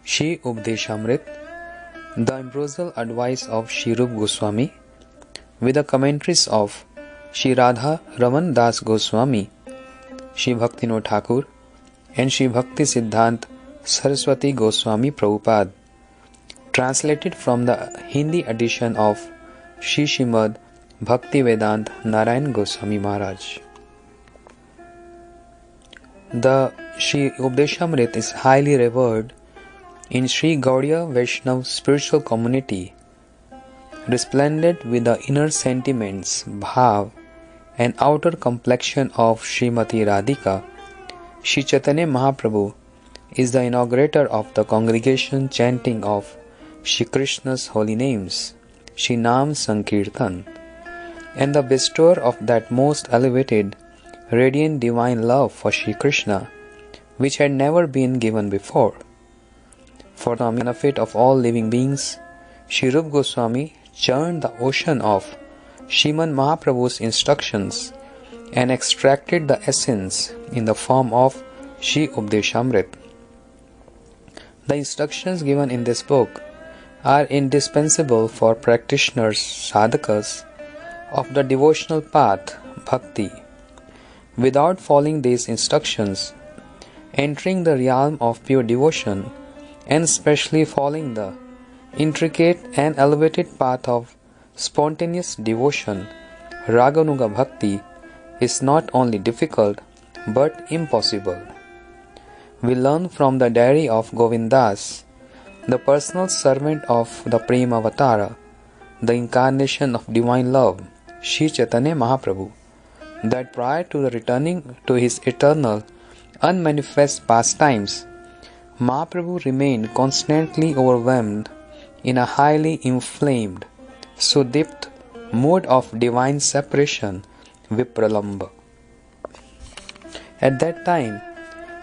Shri Updeshamrit, the ambrosial advice of Shri Rup Goswami, with the commentaries of Shri Radha Raman Das Goswami, Shri Bhaktivinoda Thakur, and Shri Bhakti Siddhant Saraswati Goswami Prabhupada, translated from the Hindi edition of Shri Srimad Bhaktivedanta Narayan Goswami Maharaj. The Shri Updeshamrit is highly revered in Sri Gaudiya Vaishnava spiritual community, resplendent with the inner sentiments, bhav, and outer complexion of Srimati Radhika. Shri Chaitanya Mahaprabhu is the inaugurator of the congregation chanting of Shri Krishna's holy names, Shri Nam Sankirtan, and the bestower of that most elevated, radiant divine love for Shri Krishna, which had never been given before. For the benefit of all living beings, Shri Rup Goswami churned the ocean of Sriman Mahaprabhu's instructions and extracted the essence in the form of Shri Updeshamrit. The instructions given in this book are indispensable for practitioners, sadhakas, of the devotional path, bhakti. Without following these instructions, entering the realm of pure devotion, and especially following the intricate and elevated path of spontaneous devotion, Raganuga Bhakti, is not only difficult but impossible. We learn from the diary of Govindas, the personal servant of the Prema Avatara, the incarnation of divine love, Shri Chaitanya Mahaprabhu, that prior to the returning to his eternal, unmanifest pastimes, Mahaprabhu remained constantly overwhelmed in a highly inflamed, sudipt mood of divine separation, Vipralamba. At that time,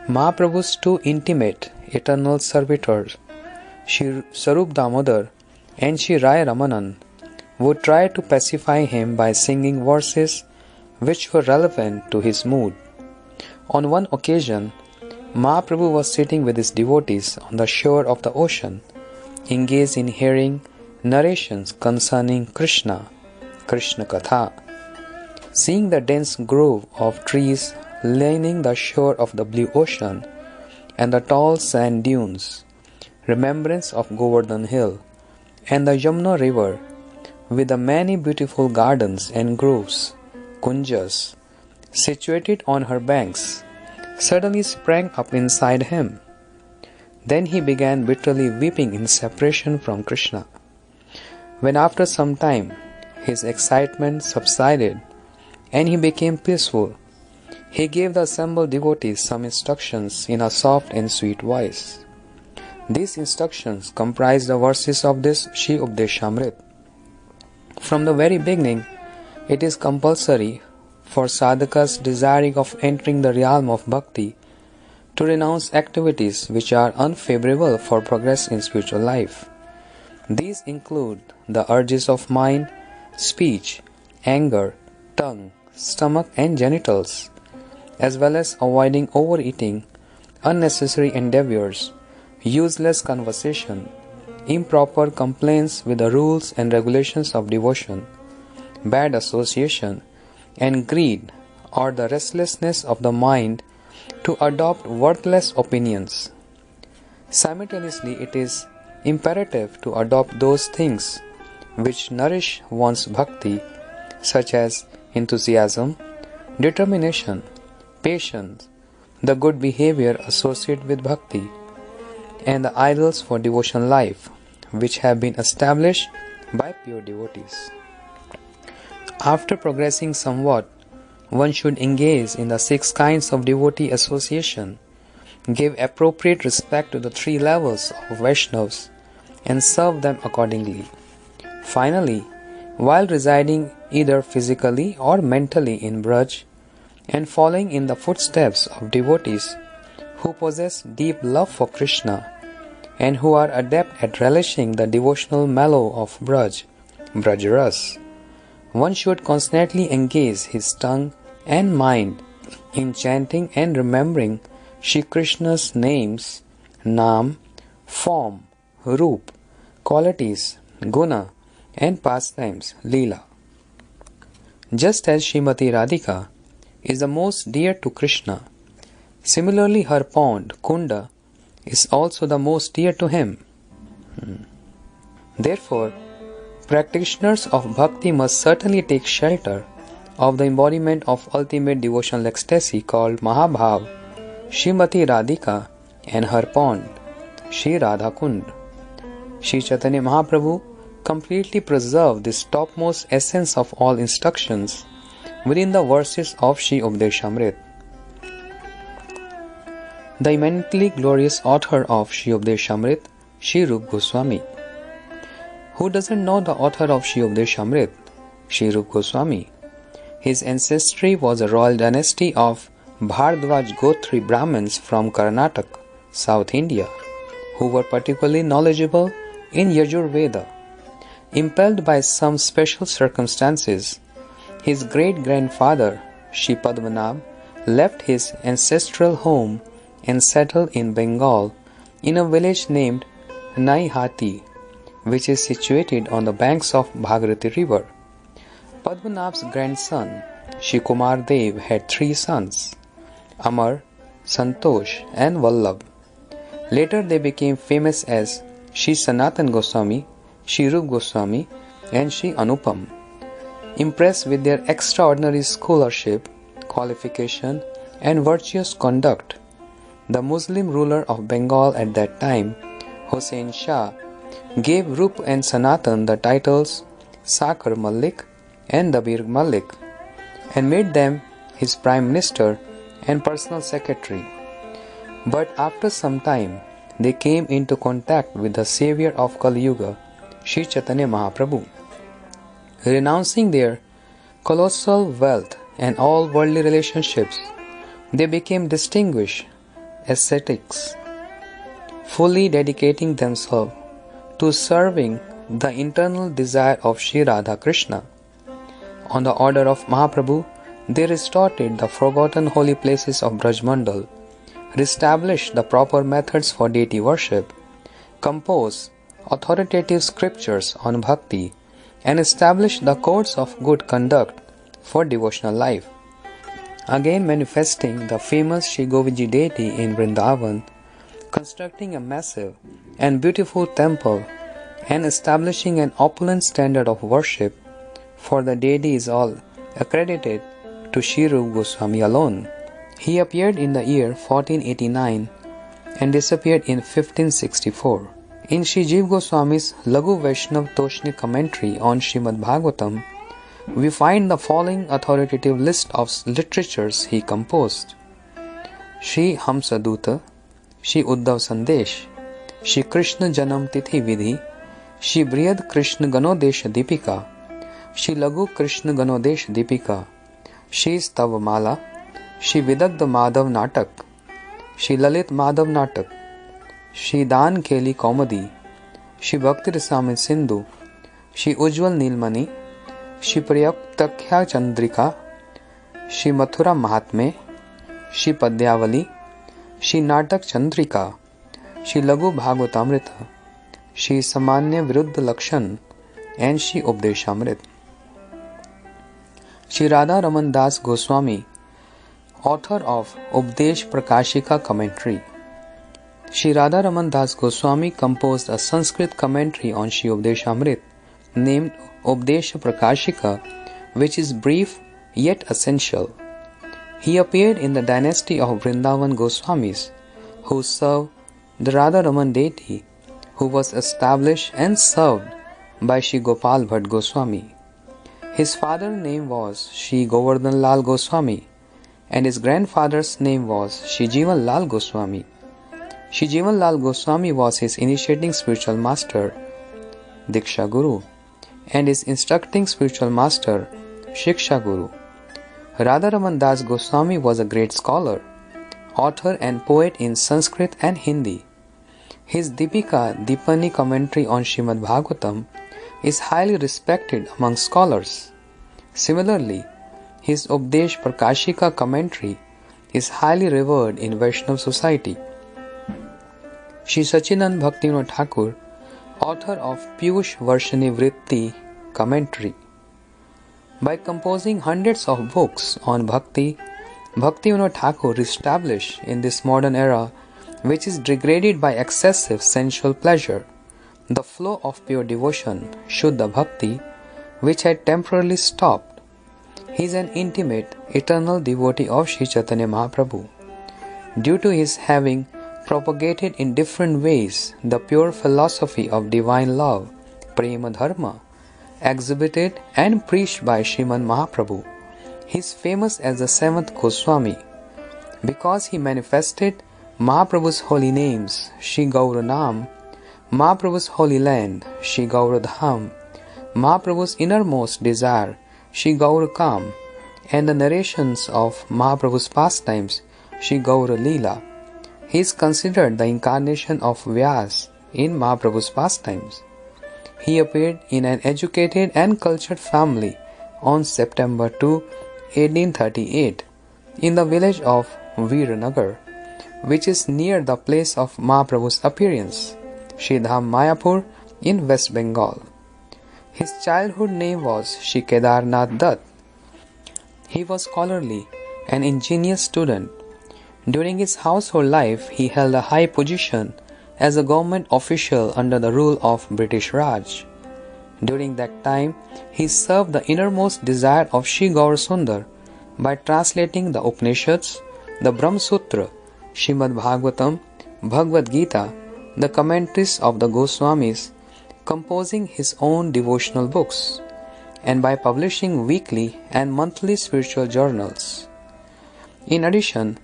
Mahaprabhu's two intimate, eternal servitors, Shri Sarup Damodar and Shri Rai Ramanan, would try to pacify him by singing verses which were relevant to his mood. On one occasion, Mahaprabhu was sitting with his devotees on the shore of the ocean, engaged in hearing narrations concerning Krishna, Krishna Katha. Seeing the dense grove of trees lining the shore of the blue ocean and the tall sand dunes, remembrance of Govardhan Hill and the Yamuna river with the many beautiful gardens and groves, kunjas, situated on her banks, suddenly sprang up inside him. Then he began bitterly weeping in separation from Krishna. When after some time his excitement subsided and he became peaceful, he gave the assembled devotees some instructions in a soft and sweet voice. These instructions comprise the verses of this Shri Updeshamrit. From the very beginning, it is compulsory for sadhakas desiring of entering the realm of bhakti to renounce activities which are unfavorable for progress in spiritual life. These include the urges of mind, speech, anger, tongue, stomach and genitals, as well as avoiding overeating, unnecessary endeavors, useless conversation, improper compliance with the rules and regulations of devotion, bad association, and greed or the restlessness of the mind to adopt worthless opinions. Simultaneously, it is imperative to adopt those things which nourish one's bhakti, such as enthusiasm, determination, patience, the good behavior associated with bhakti, and the ideals for devotional life, which have been established by pure devotees. After progressing somewhat, one should engage in the 6 kinds of devotee association, give appropriate respect to the 3 levels of Vaishnavas, and serve them accordingly. Finally, while residing either physically or mentally in Braj, and following in the footsteps of devotees who possess deep love for Krishna, and who are adept at relishing the devotional mellow of Braj, Brajras, one should constantly engage his tongue and mind in chanting and remembering Shri Krishna's names, Nam, form, roop, qualities, guna, and pastimes, Leela. Just as Srimati Radhika is the most dear to Krishna, similarly her pond, Kunda, is also the most dear to him. Therefore, practitioners of bhakti must certainly take shelter of the embodiment of ultimate devotional ecstasy called Mahabhav, Srimati Radhika, and her pond, Shri Radha Kund. Shri Chaitanya Mahaprabhu completely preserved this topmost essence of all instructions within the verses of Shri Updeshamrit. The eminently glorious author of Shri Updeshamrit, Shri Rup Goswami. Who doesn't know the author of Shri Updeshamrit, Shri Rup Goswami? His ancestry was a royal dynasty of Bhardwaj Gotri Brahmins from Karnataka, South India, who were particularly knowledgeable in Yajurveda. Impelled by some special circumstances, his great-grandfather, Shri Padmanabh, left his ancestral home and settled in Bengal in a village named Naihati, which is situated on the banks of Bhagirathi river. Padmanabh's grandson, Shri Kumar Dev, had 3 sons, Amar, Santosh, and Vallabh. Later they became famous as Shri Sanatan Goswami, Shri Rup Goswami, and Shri Anupam. Impressed with their extraordinary scholarship, qualification, and virtuous conduct, the Muslim ruler of Bengal at that time, Hossein Shah, gave Rup and Sanatan the titles Sakar Malik and Dabir Malik, and made them his prime minister and personal secretary. But after some time, they came into contact with the savior of Kali Yuga, Shri Chaitanya Mahaprabhu. Renouncing their colossal wealth and all worldly relationships, they became distinguished ascetics, fully dedicating themselves to serving the internal desire of Shri Radha Krishna. On the order of Mahaprabhu, they restored the forgotten holy places of Brajmandal, reestablished the proper methods for deity worship, composed authoritative scriptures on bhakti, and established the codes of good conduct for devotional life. Again manifesting the famous Shri Govindji deity in Vrindavan, constructing a massive and beautiful temple and establishing an opulent standard of worship for the deity is all accredited to Shri Rup Goswami alone. He appeared in the year 1489 and disappeared in 1564. In Shri Jiv Goswami's Laghu Vaishnav Toshni commentary on Srimad Bhagavatam, we find the following authoritative list of literatures he composed: Shri Hamsaduta, Shri Uddhav Sandesh, Shri Krishna Janam Tithi Vidhi, Shri Brihad Krishna Ganodesh Deepika, Shri Laghu Krishna Ganodesh Deepika, Shri Stavamala, Shri Vidagdha Madhav Natak, Shri Lalit Madhav Natak, Shri Dan Keli Kaumadi, Shri Bhakti Rasamrita Sindhu, Shri Ujjwal Nilmani, Shri Prayaptakhya Chandrika, Shri Mathura Mahatme, Shri Padyavali, Shri Natak Chandrika, Shri Laghu Bhagavatamrita, Shri Samanya Viruddha Lakshan, and Shri Updeshamrit. Shri Radha Raman Das Goswami, author of Updesh Prakashika commentary. Shri Radha Raman Das Goswami composed a Sanskrit commentary on Shri Updeshamrit named Updesha Prakashika, which is brief yet essential. He appeared in the dynasty of Vrindavan Goswamis, who served the Radha Raman deity, who was established and served by Shri Gopal Bhatt Goswami. His father's name was Shri Govardhan Lal Goswami, and his grandfather's name was Shri Jivan Lal Goswami. Shri Jivan Lal Goswami was his initiating spiritual master, Diksha Guru, and his instructing spiritual master, Shiksha Guru. Radharaman Das Goswami was a great scholar, author and poet in Sanskrit and Hindi. His Deepika Dipani commentary on Srimad Bhagavatam is highly respected among scholars. Similarly, his Updesh Prakashika commentary is highly revered in Vaishnava society. Shri Sachinand Bhaktivinoda Thakur, author of Piyush Varshini Vritti commentary. By composing hundreds of books on bhakti, Bhaktivinoda Thakur established in this modern era, which is degraded by excessive sensual pleasure, the flow of pure devotion, Shuddha Bhakti, which had temporarily stopped. He is an intimate, eternal devotee of Sri Chaitanya Mahaprabhu. Due to his having propagated in different ways the pure philosophy of divine love, Prema Dharma, exhibited and preached by Sriman Mahaprabhu, he is famous as the seventh Goswami because he manifested Mahaprabhu's holy names, Shri Gauranam, Mahaprabhu's holy land, Shri Gauradham, Mahaprabhu's innermost desire, Shri Gaurakam, and the narrations of Mahaprabhu's pastimes, Shri Gaura Leela. He is considered the incarnation of Vyas in Mahaprabhu's pastimes. He appeared in an educated and cultured family on September 2, 1838, in the village of Viranagar, which is near the place of Mahaprabhu's appearance, Shridham Mayapur in West Bengal. His childhood name was Shri Kedarnath Dutt. He was scholarly and ingenious student. During his household life, he held a high position as a government official under the rule of British Raj. During that time, he served the innermost desire of Shri Gaur Sundar by translating the Upanishads, the Brahma Sutra, Srimad Bhagavatam, Bhagavad Gita, the commentaries of the Goswamis, composing his own devotional books, and by publishing weekly and monthly spiritual journals. In addition,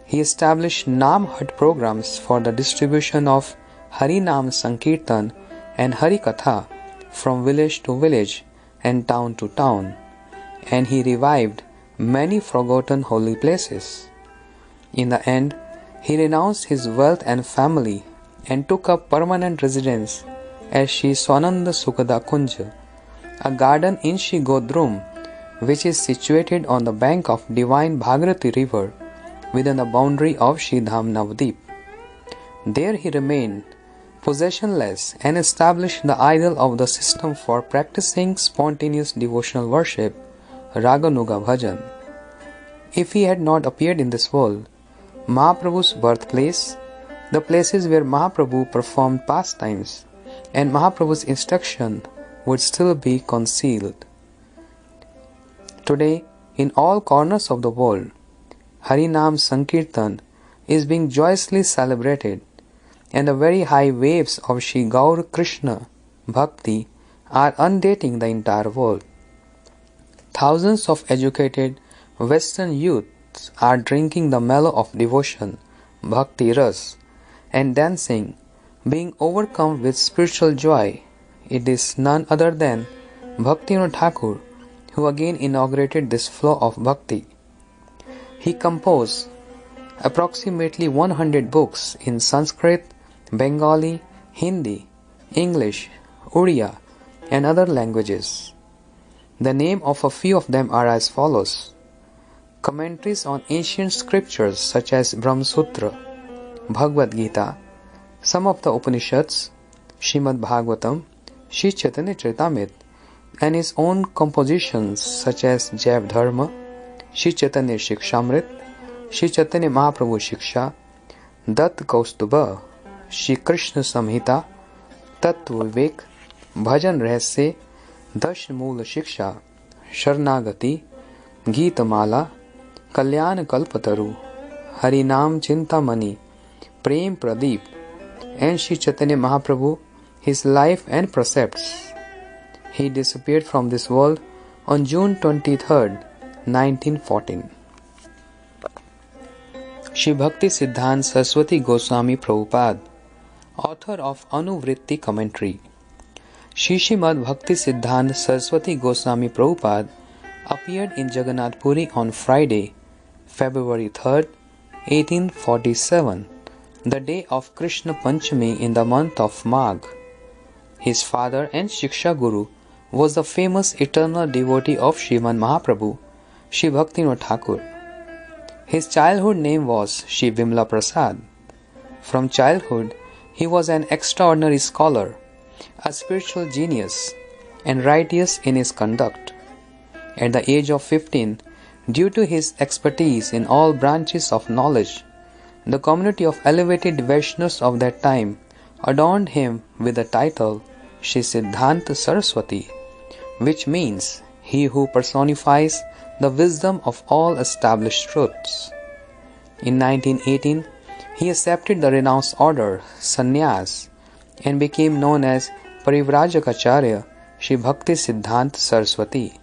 he established Nam Hut programs for the distribution of Hari Nam Sankirtan and Hari Katha from village to village and town to town, and he revived many forgotten holy places. In the end, he renounced his wealth and family and took up permanent residence at Shri Swananda Sukada Kunja, a garden in Shri Godrum, which is situated on the bank of divine Bhagirathi river within the boundary of Shri Dham Navdeep. There he remained possessionless and established the idol of the system for practicing spontaneous devotional worship, Raganuga Bhajan. If he had not appeared in this world, Mahaprabhu's birthplace, the places where Mahaprabhu performed pastimes, and Mahaprabhu's instruction would still be concealed. Today, in all corners of the world, Harinam Sankirtan is being joyously celebrated, and the very high waves of Shri Gaur Krishna Bhakti are undating the entire world. Thousands of educated Western youths are drinking the mellow of devotion, Bhakti Ras, and dancing, being overcome with spiritual joy. It is none other than Bhaktivinoda Thakur who again inaugurated this flow of bhakti. He composed approximately 100 books in Sanskrit, Bengali, Hindi, English, Oriya, and other languages. The name of a few of them are as follows: commentaries on ancient scriptures such as Brahma Sutra, Bhagavad Gita, some of the Upanishads, Srimad Bhagavatam, Shri Chaitanya Charitamrita, and his own compositions such as Jaiv Dharma, Shri Chaitanya Shikshamrit, Shri Chaitanya Mahaprabhu Shiksha, Datt Kaustubha, Shri Krishna Samhita, Tattva Vivek, Bhajan Rahasya, Dash Moola Shiksha, Sharnagati, Geeta Mala, Kalyan Kalpataru, Harinam Chintamani, Prem Pradeep, and Shri Chaitanya Mahaprabhu, his life and precepts. He disappeared from this world on June 23rd, 1914. Shri Bhakti Siddhanta Saraswati Goswami Prabhupada, author of Anuvritti commentary. Shri Srimad Bhakti Siddhanta Saraswati Goswami Prabhupada appeared in Jagannath Puri on Friday, February 3rd, 1847, the day of Krishna Panchami in the month of Magh. His father and Shiksha Guru was the famous eternal devotee of Sriman Mahaprabhu, Shri Bhaktivinoda Thakur. His childhood name was Shri Vimla Prasad. From childhood, He was an extraordinary scholar, a spiritual genius, and righteous in his conduct. At the age of 15, due to his expertise in all branches of knowledge, the community of elevated Vaishnavas of that time adorned him with the title Shri Siddhanta Saraswati, which means he who personifies the wisdom of all established truths. In 1918, he accepted the renounced order, Sannyas, and became known as Parivrajakacharya Shri Bhakti Siddhanta Saraswati.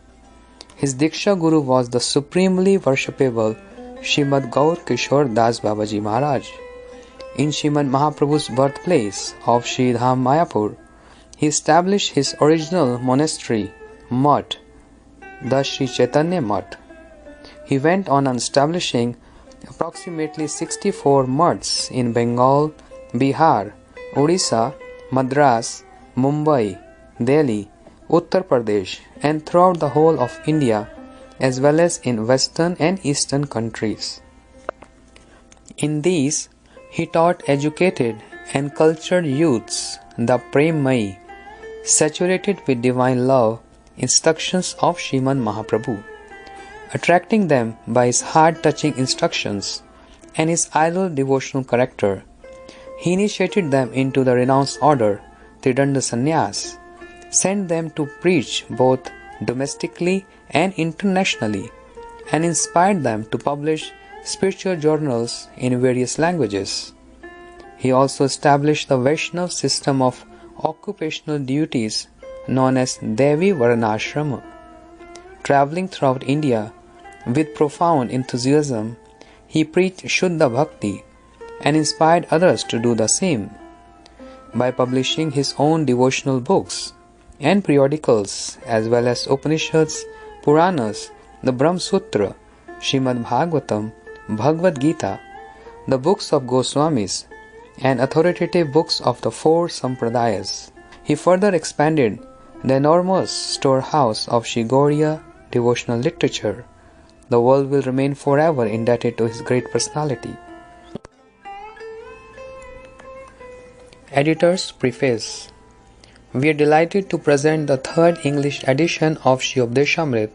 His Diksha Guru was the supremely worshipable Srimad Gaur Kishore Das Babaji Maharaj. In Srimad Mahaprabhu's birthplace of Sri Dham Mayapur, he established his original monastery, Mutt, the Sri Chaitanya Mutt. He went on establishing approximately 64 mutts in Bengal, Bihar, Odisha, Madras, Mumbai, Delhi, Uttar Pradesh, and throughout the whole of India, as well as in western and eastern countries. In these, he taught educated and cultured youths the Prem-Mayi, saturated with divine love, instructions of Sriman Mahaprabhu. Attracting them by his heart-touching instructions and his idle devotional character, he initiated them into the renounced order, Tridanda Sannyas, sent them to preach both domestically and internationally, and inspired them to publish spiritual journals in various languages. He also established the Vaishnava system of occupational duties known as Devi Varnashrama. Traveling throughout India with profound enthusiasm, he preached Shuddha Bhakti and inspired others to do the same. By publishing his own devotional books and periodicals as well as Upanishads, Puranas, the Brahma Sutra, Srimad Bhagavatam, Bhagavad Gita, the books of Goswamis, and authoritative books of the four Sampradayas, he further expanded the enormous storehouse of Sri Gauriya devotional literature. The world will remain forever indebted to his great personality. Editor's Preface. We are delighted to present the third English edition of Shri Updeshamrit,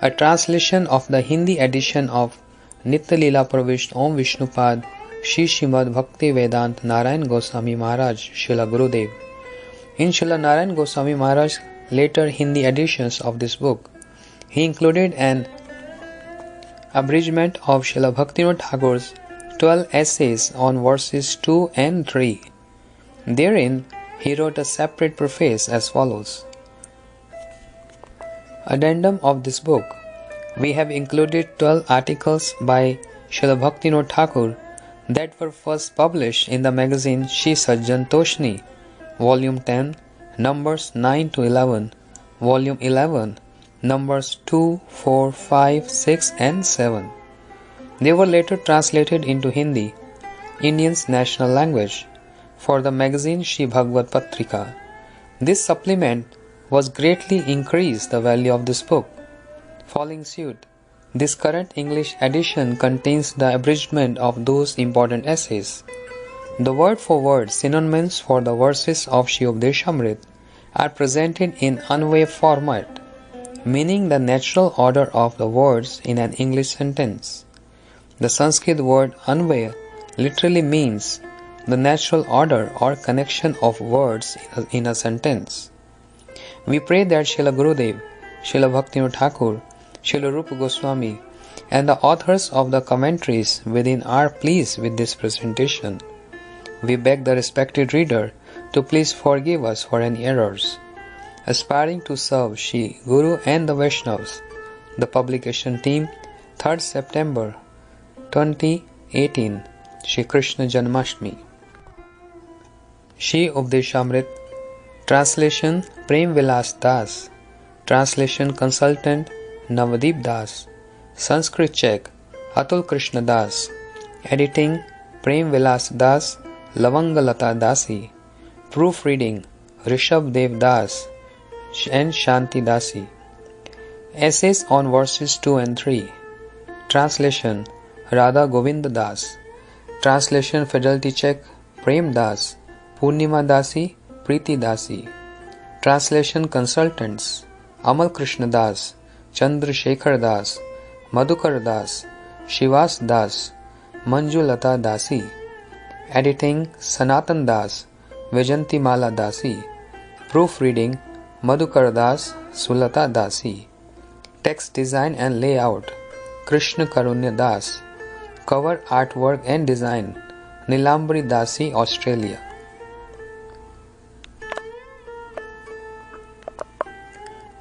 a translation of the Hindi edition of Nitya Leela Pravishta Om Vishnupad Shri Srimad Bhakti Vedanta Narayan Goswami Maharaj Srila Gurudev. In Srila Narayan Goswami Maharaj's later Hindi editions of this book, he included an abridgment of Srila Bhaktivinoda Thakur's 12 essays on verses 2 and 3. Therein, he wrote a separate preface as follows. Addendum of this book. We have included 12 articles by Srila Bhaktivinoda Thakur that were first published in the magazine Shri Sajjan Toshni, Volume 10, Numbers 9 to 11, Volume 11, Numbers 2, 4, 5, 6 and 7. They were later translated into Hindi, Indian's national language, for the magazine Shri Bhagavad Patrika. This supplement was greatly increased the value of this book. Following suit, this current English edition contains the abridgment of those important essays. The word-for-word synonyms for the verses of Shri Updeshamrit are presented in Anvaya format, meaning the natural order of the words in an English sentence. The Sanskrit word Anvaya literally means the natural order or connection of words in a sentence. We pray that Srila Gurudev, Srila Bhaktivinoda Thakur, Srila Rupa Goswami, and the authors of the commentaries within are pleased with this presentation. We beg the respected reader to please forgive us for any errors. Aspiring to serve Shri Guru and the Vaishnavas, the publication team, 3rd September 2018, Shri Krishna Janmashtami. Shri Updeshamrit. Translation Prem Vilas Das. Translation Consultant Navdeep Das. Sanskrit check Atul Krishna Das. Editing Prem Vilas Das, Lavangalata Dasi. Proofreading Rishabh Dev Das and Shanti Dasi. Essays on verses 2 and 3. Translation Radha Govinda Das. Translation Fidelity check Prem Das, Purnima Dasi, Preeti Dasi. Translation consultants: Amal Krishna Das, Chandra Shekhar Das, Madhukar Das, Shivas Das, Manju Lata Dasi. Editing: Sanatan Das, Vijanti Mala Dasi. Proofreading: Madhukar Das, Sulata Dasi. Text design and layout: Krishna Karunya Das. Cover artwork and design: Nilambari Dasi, Australia.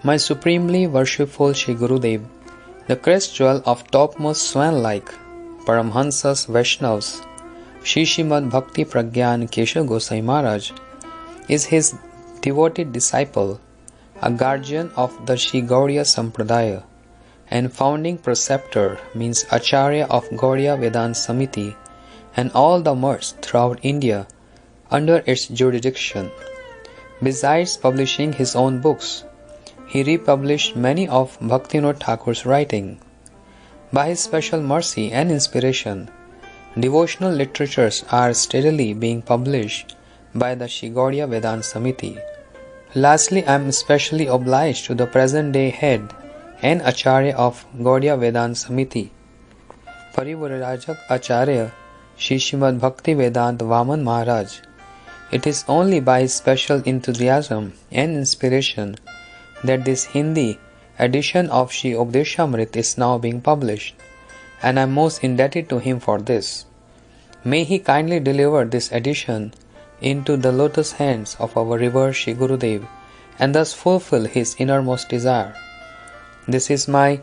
My supremely worshipful Shri Gurudev, the crest jewel of topmost swan-like Paramhansas Vaishnavas, Shri Srimad Bhakti Pragyan Keshav Gosai Maharaj, is his devoted disciple, a guardian of the Shri Gaudiya Sampradaya, and founding preceptor, means Acharya of Gaudiya Vedanta Samiti and all the mutts throughout India under its jurisdiction. Besides publishing his own books, he republished many of Bhaktivinoda Thakur's writing. By his special mercy and inspiration, devotional literatures are steadily being published by the Shri Gaudiya Vedanta Samiti. Lastly, I am especially obliged to the present-day head and Acharya of Gaudiya Vedanta Samiti, Parivrajak Acharya Shri Srimad Bhakti Vedanta Vaman Maharaj. It is only by his special enthusiasm and inspiration that this Hindi edition of Shri Upadeshamrit is now being published, and I am most indebted to him for this. May he kindly deliver this edition into the lotus hands of our revered Shri Gurudev and thus fulfill his innermost desire. This is my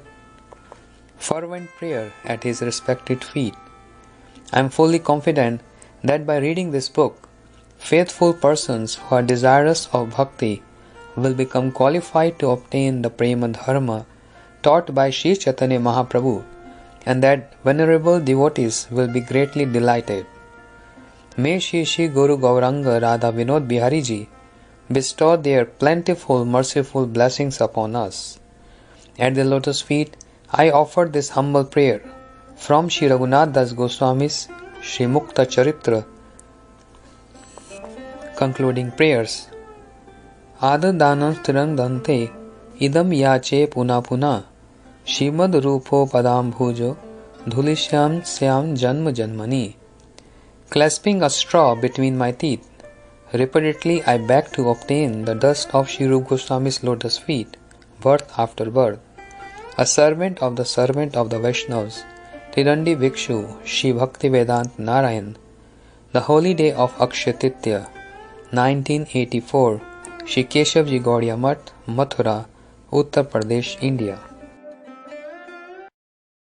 fervent prayer at his respected feet. I am fully confident that by reading this book, faithful persons who are desirous of bhakti will become qualified to obtain the Prema Dharma taught by Sri Chaitanya Mahaprabhu, and that venerable devotees will be greatly delighted. May Shri Guru Gauranga Radha Vinod Bihari Ji bestow their plentiful, merciful blessings upon us. At the lotus feet, I offer this humble prayer from Shri Raghunath Das Goswami's Shri Mukta Charitra. Concluding prayers. Adadanam sthirang dante idam yache puna puna Shrimad Rupo Padam Bhujo Dhulishyam Syam Janma Janmani. Clasping a straw between my teeth, repeatedly I beg to obtain the dust of Shri Rupa Goswami's lotus feet, birth after birth. A servant of the Vaishnavas, Tirandi Bhikshu, Shri Bhaktivedanta Narayan. The holy day of Akshaya Tritiya, 1984, Shri Keshavji Gaudiya Math, Mathura, Uttar Pradesh, India.